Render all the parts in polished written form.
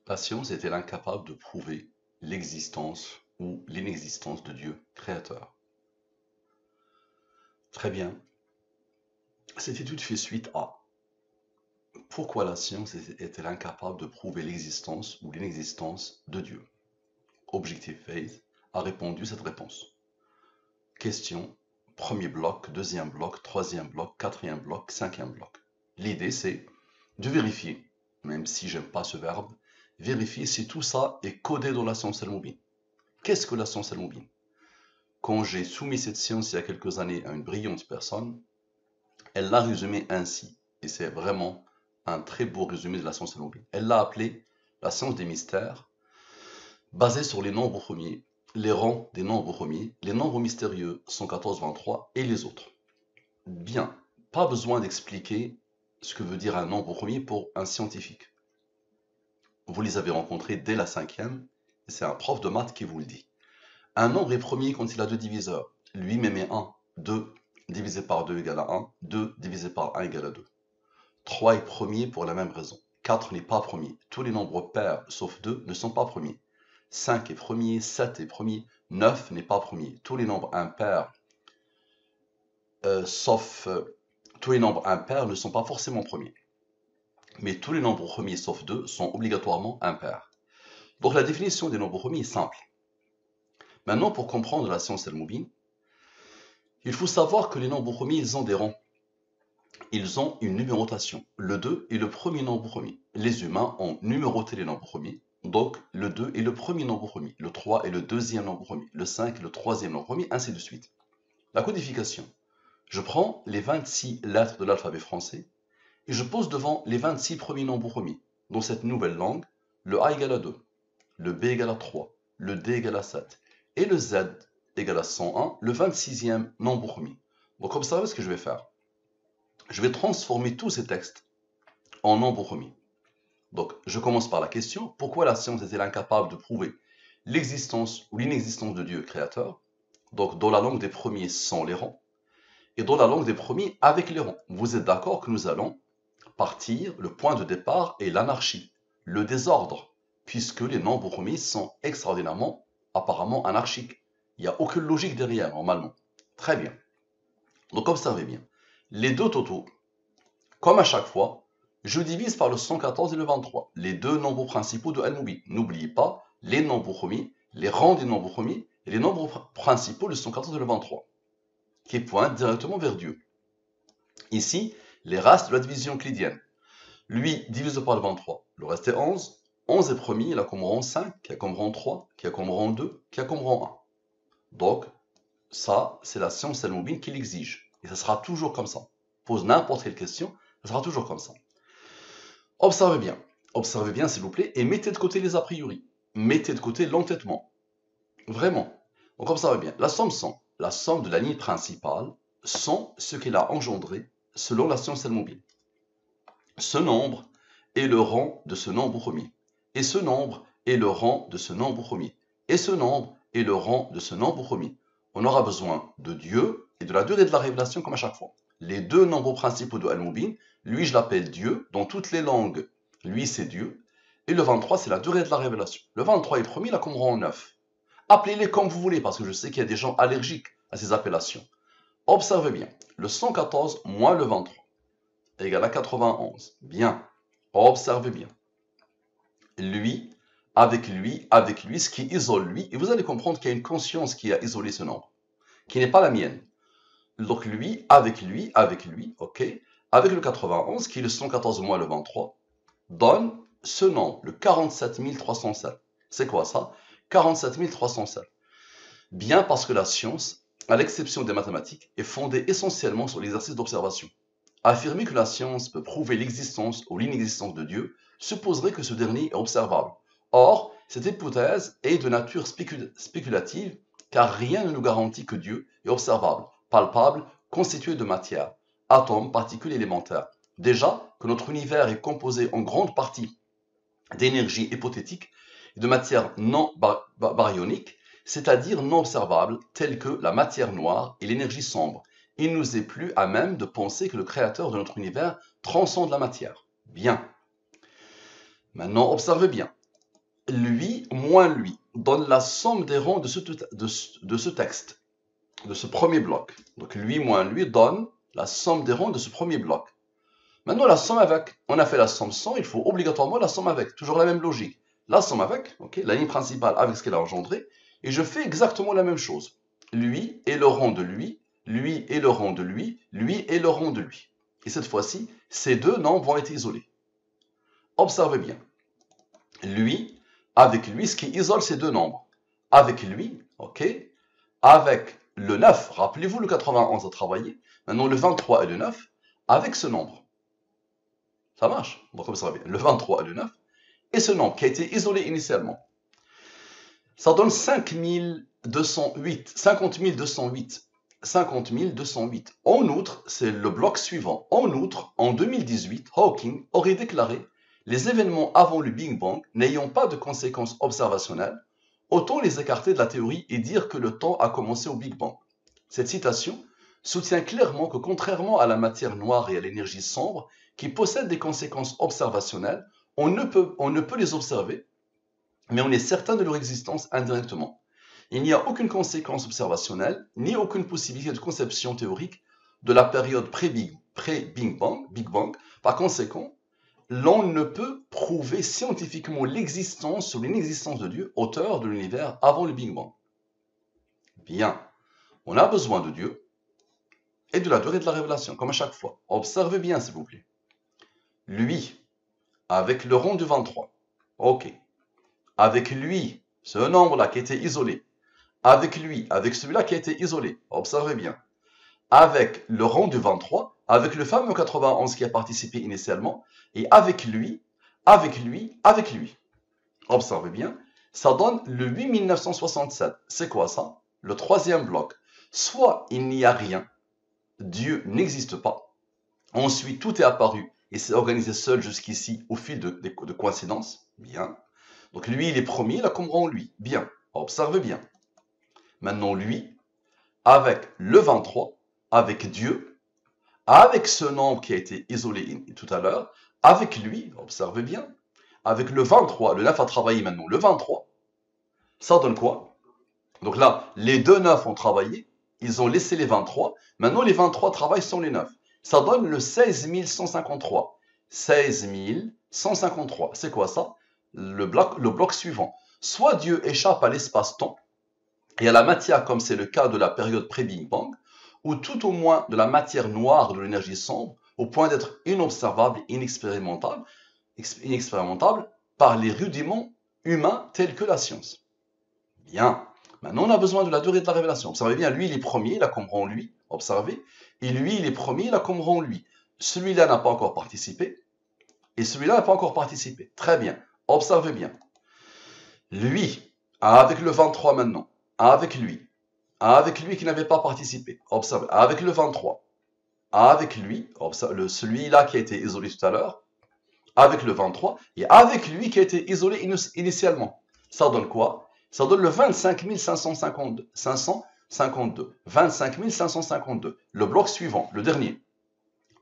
La science est-elle incapable de prouver l'existence ou l'inexistence de Dieu créateur? Très bien. Cette étude fait suite à pourquoi la science est-elle incapable de prouver l'existence ou l'inexistence de Dieu? Objective Faith a répondu cette réponse. Question, premier bloc, deuxième bloc, troisième bloc, quatrième bloc, cinquième bloc. L'idée c'est de vérifier, même si j'aime pas ce verbe, vérifier si tout ça est codé dans la science al-Moubine. Qu'est-ce que la science al-Moubine? Quand j'ai soumis cette science il y a quelques années à une brillante personne, elle l'a résumée ainsi, et c'est vraiment un très beau résumé de la science al-Moubine. Elle l'a appelée la science des mystères, basée sur les nombres premiers, les rangs des nombres premiers, les nombres mystérieux 114, 23 et les autres. Bien, pas besoin d'expliquer ce que veut dire un nombre premier pour un scientifique. Vous les avez rencontrés dès la cinquième, et c'est un prof de maths qui vous le dit. Un nombre est premier quand il a deux diviseurs. Lui-même est 1. 2 divisé par 2 égale à 1. 2 divisé par 1 égale à 2. 3 est premier pour la même raison. 4 n'est pas premier. Tous les nombres pairs, sauf 2, ne sont pas premiers. 5 est premier, 7 est premier, 9 n'est pas premier. Tous les nombres impairs, tous les nombres impairs ne sont pas forcément premiers. Mais tous les nombres premiers, sauf 2, sont obligatoirement impairs. Donc la définition des nombres premiers est simple. Maintenant, pour comprendre la science al-Moubine, il faut savoir que les nombres premiers, ils ont des rangs. Ils ont une numérotation. Le 2 est le premier nombre premier. Les humains ont numéroté les nombres premiers. Donc, le 2 est le premier nombre premier. Le 3 est le deuxième nombre premier. Le 5 est le troisième nombre premier, ainsi de suite. La codification. Je prends les 26 lettres de l'alphabet français et je pose devant les 26 premiers nombres premiers. Dans cette nouvelle langue, le A égale à 2, le B égale à 3, le D égale à 7 et le Z égale à 101, le 26e nombre premier. Donc observez ce que je vais faire. Je vais transformer tous ces textes en nombres premiers. Donc je commence par la question, pourquoi la science est-elle incapable de prouver l'existence ou l'inexistence de Dieu créateur? Donc dans la langue des premiers sans les rangs, et dans la langue des premiers avec les rangs. Vous êtes d'accord que nous allons partir, le point de départ est l'anarchie, le désordre, puisque les nombres premiers sont extraordinairement, apparemment anarchiques. Il n'y a aucune logique derrière, normalement. Très bien. Donc observez bien. Les deux totaux, comme à chaque fois, je divise par le 114 et le 23, les deux nombres principaux de Al-Moubine. N'oubliez pas les nombres premiers, les rangs des nombres premiers, et les nombres principaux, le 114 et le 23, qui pointent directement vers Dieu. Ici, les races de la division euclidienne. Lui divise par le 23. Le reste est 11. 11 est premier, il a comme rang 5, qui a comme rang 3, qui a comme rang 2, qui a comme rang 1. Donc, ça, c'est la science al-Moubine qui l'exige. Et ça sera toujours comme ça. Pose n'importe quelle question, ça sera toujours comme ça. Observez bien s'il vous plaît, et mettez de côté les a priori. Mettez de côté l'entêtement. Vraiment. Donc observez bien, la somme de la ligne principale, sont ce qu'elle a engendré selon la science al-Moubine. Ce nombre est le rang de ce nombre premier. Et ce nombre est le rang de ce nombre premier. Et ce nombre est le rang de ce nombre premier. On aura besoin de Dieu et de la durée de la révélation comme à chaque fois. Les deux nombres principaux de Al-Moubine, lui je l'appelle Dieu, dans toutes les langues, lui c'est Dieu. Et le 23 c'est la durée de la révélation. Le 23 est premier, il a comme rang 9. Appelez-les comme vous voulez, parce que je sais qu'il y a des gens allergiques à ces appellations. Observez bien, le 114 moins le 23 égale à 91. Bien, observez bien. Lui, ce qui isole lui, et vous allez comprendre qu'il y a une conscience qui a isolé ce nombre, qui n'est pas la mienne. Donc lui, ok, avec le 91, qui est le 114 moins le 23, donne ce nombre, le 47 307. C'est quoi ça? 47 307. Bien parce que la science, à l'exception des mathématiques, est fondée essentiellement sur l'exercice d'observation. Affirmer que la science peut prouver l'existence ou l'inexistence de Dieu supposerait que ce dernier est observable. Or, cette hypothèse est de nature spéculative, car rien ne nous garantit que Dieu est observable, palpable, constitué de matière, atomes, particules élémentaires. Déjà, que notre univers est composé en grande partie d'énergie hypothétique et de matière non baryonique, c'est-à-dire non observable, telles que la matière noire et l'énergie sombre. Il nous est plus à même de penser que le créateur de notre univers transcende la matière. Bien. Maintenant, observez bien. lui moins lui donne la somme des rangs de ce texte, de ce premier bloc. Donc lui moins lui donne la somme des rangs de ce premier bloc. Maintenant, la somme avec, on a fait la somme sans, il faut obligatoirement la somme avec. Toujours la même logique. La somme avec, okay, la ligne principale avec ce qu'elle a engendré, et je fais exactement la même chose. Lui et le rang de lui et le rang de lui et le rang de lui. Et cette fois-ci, ces deux nombres vont être isolés. Observez bien. Lui, avec lui, ce qui isole ces deux nombres. Avec lui, ok, avec le 9, rappelez-vous le 91 à travailler, maintenant le 23 et le 9, avec ce nombre. Ça marche. Donc observez bien, le 23 et le 9, et ce nombre qui a été isolé initialement. Ça donne 50 208. En outre, c'est le bloc suivant. En outre, en 2018, Hawking aurait déclaré « Les événements avant le Big Bang n'ayant pas de conséquences observationnelles, autant les écarter de la théorie et dire que le temps a commencé au Big Bang. » Cette citation soutient clairement que contrairement à la matière noire et à l'énergie sombre, qui possèdent des conséquences observationnelles, on ne peut les observer, mais on est certain de leur existence indirectement. Il n'y a aucune conséquence observationnelle, ni aucune possibilité de conception théorique de la période pré-Big Bang. Par conséquent, l'on ne peut prouver scientifiquement l'existence ou l'inexistence de Dieu, auteur de l'univers avant le Big Bang. Bien, on a besoin de Dieu et de la durée de la révélation, comme à chaque fois. Observez bien, s'il vous plaît. Lui, avec le rond du 23, ok. Avec lui, ce nombre-là qui était isolé, avec lui, avec celui-là qui a été isolé, observez bien, avec le rond du 23, avec le fameux 91 qui a participé initialement, et avec lui, observez bien, ça donne le 8967. C'est quoi ça? Le troisième bloc. Soit il n'y a rien, Dieu n'existe pas, ensuite tout est apparu et s'est organisé seul jusqu'ici au fil de coïncidences, bien. Donc lui, il est premier, là comme rond lui, bien, observez bien. Maintenant lui, avec le 23, avec Dieu, avec ce nombre qui a été isolé tout à l'heure, avec lui, observez bien, avec le 23, le 9 a travaillé maintenant, le 23, ça donne quoi? Donc là, les deux 9 ont travaillé, ils ont laissé les 23, maintenant les 23 travaillent sans les 9. Ça donne le 16153. 16153, c'est quoi ça? Le bloc suivant. Soit Dieu échappe à l'espace-temps et à la matière comme c'est le cas de la période pré-Big Bang, ou tout au moins de la matière noire de l'énergie sombre, au point d'être inobservable et inexpérimentable par les rudiments humains tels que la science. Bien. Maintenant, on a besoin de la durée de la révélation. Observez bien, lui, il est premier, il a comme rond lui. Observez. Et lui, il est premier, il a comme rond lui. Celui-là n'a pas encore participé. Et celui-là n'a pas encore participé. Très bien. Observez bien. Lui, avec le 23 maintenant, avec lui qui n'avait pas participé. Observez. Avec le 23, avec lui, celui-là qui a été isolé tout à l'heure, avec le 23, et avec lui qui a été isolé initialement. Ça donne quoi? Ça donne le 25 552. 25 552. Le bloc suivant, le dernier.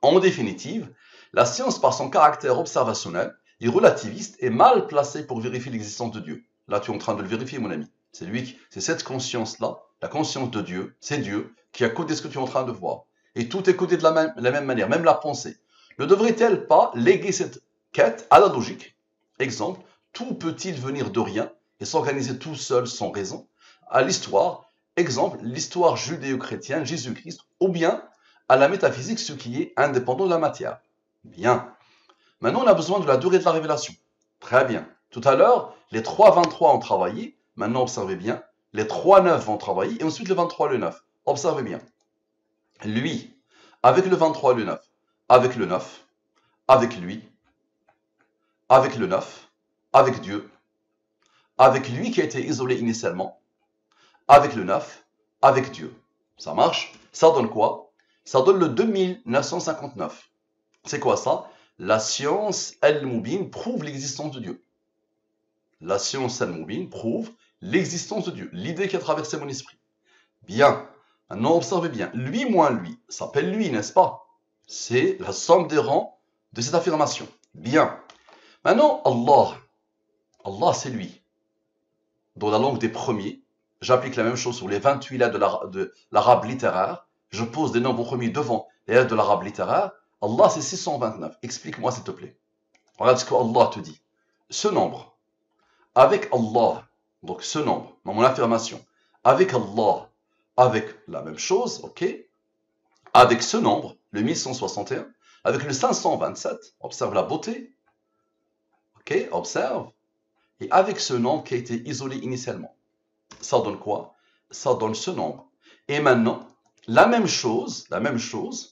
En définitive, la science, par son caractère observationnel et relativiste, est mal placée pour vérifier l'existence de Dieu. Là, tu es en train de le vérifier, mon ami. C'est cette conscience-là, la conscience de Dieu, c'est Dieu qui a codé ce que tu es en train de voir. Et tout est codé de la même manière, même la pensée. Ne devrait-elle pas léguer cette quête à la logique? Exemple, tout peut-il venir de rien et s'organiser tout seul sans raison? À l'histoire, exemple, l'histoire judéo-chrétienne, Jésus-Christ, ou bien à la métaphysique, ce qui est indépendant de la matière. Bien. Maintenant, on a besoin de la durée de la révélation. Très bien. Tout à l'heure, les 3,23 ont travaillé. Maintenant, observez bien. Les 3,9 vont travailler. Et ensuite, le 23 et le 9. Observez bien. Lui, avec le 23 et le 9, avec le 9, avec lui, avec le 9, avec Dieu, avec lui qui a été isolé initialement, avec le 9, avec Dieu. Ça marche? Ça donne quoi? Ça donne le 2959. C'est quoi ça? La science al-Mubin prouve l'existence de Dieu. La science al-Mubin prouve l'existence de Dieu. L'idée qui a traversé mon esprit. Bien. Maintenant, observez bien. Lui moins lui s'appelle lui, n'est-ce pas? C'est la somme des rangs de cette affirmation. Bien. Maintenant, Allah. Allah, c'est lui. dans la langue des premiers. J'applique la même chose sur les 28 lettres de l'arabe littéraire. Je pose des nombres premiers devant les lettres de l'arabe littéraire. Allah, c'est 629. Explique-moi, s'il te plaît. Regarde ce que Allah te dit. Ce nombre, avec Allah, donc ce nombre, dans mon affirmation, avec Allah, avec la même chose, ok, avec ce nombre, le 1161, avec le 527, observe la beauté, ok, observe, et avec ce nombre qui a été isolé initialement. Ça donne quoi? Ça donne ce nombre. Et maintenant, la même chose,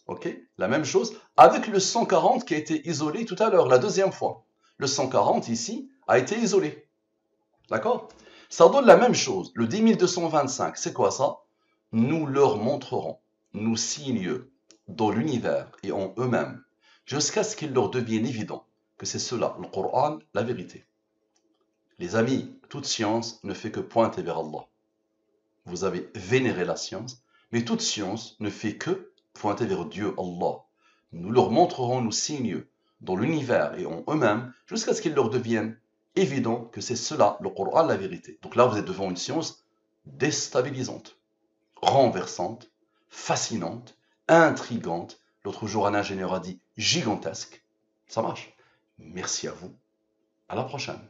ok, la même chose avec le 140 qui a été isolé tout à l'heure, la deuxième fois. Le 140 ici a été isolé. D'accord? Ça donne la même chose. Le 10225, c'est quoi ça? Nous leur montrerons, nous signes dans l'univers et en eux-mêmes, jusqu'à ce qu'il leur devienne évident que c'est cela, le Coran, la vérité. Les amis, toute science ne fait que pointer vers Allah. Vous avez vénéré la science, mais toute science ne fait que pointer vers Dieu, Allah. Nous leur montrerons nos signes dans l'univers et en eux-mêmes, jusqu'à ce qu'il leur devienne évident que c'est cela, le Coran, la vérité. Donc là, vous êtes devant une science déstabilisante, renversante, fascinante, intrigante. L'autre jour, un ingénieur a dit gigantesque. Ça marche. Merci à vous. À la prochaine.